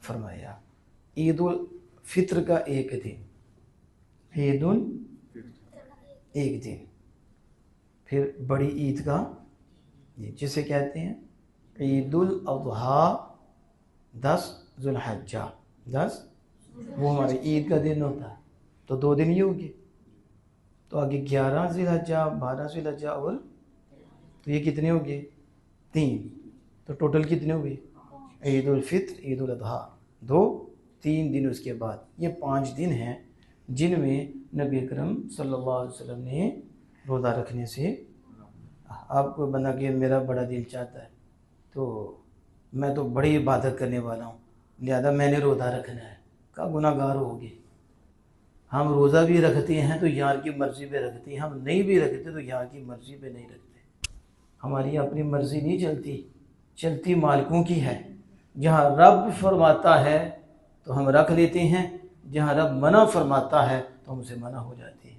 फरमाया। ईद उल फित्र का एक दिन, ईद उल एक दिन, फिर बड़ी ईद का जिसे कहते हैं ईद उल अज़हा 10 ज़ुल्हिज्जा, 10 वो हमारी ईद का दिन होता है। तो 2 दिन ही हो गए। तो आगे 11 ज़िलहज्जा, 12 ज़िलहज्जा और तो ये कितने हो गए? 3। तो टोटल कितने हो गए? ईद उल फित्र, ईद उल अज़हा 2, 3 दिन उसके बाद, ये 5 दिन हैं जिनमें नबी अकरम सल्लल्लाहु अलैहि वसल्लम ने रोज़ा रखने से। आपको बना कि मेरा बड़ा दिल चाहता है तो मैं तो बड़ी इबादत करने वाला हूँ, लिहाजा मैंने रोज़ा रखना है, का गुनाहगार होगे। हम रोज़ा भी रखते हैं तो यार की मर्ज़ी पे रखते हैं, हम नहीं भी रखते तो यार की मर्ज़ी पे नहीं रखते। हमारी अपनी मर्ज़ी नहीं चलती, चलती मालिकों की है। जहाँ रब फरमाता है तो हम रख लेते हैं, जहाँ रब मना फरमाता है तो हमसे मना हो जाती है।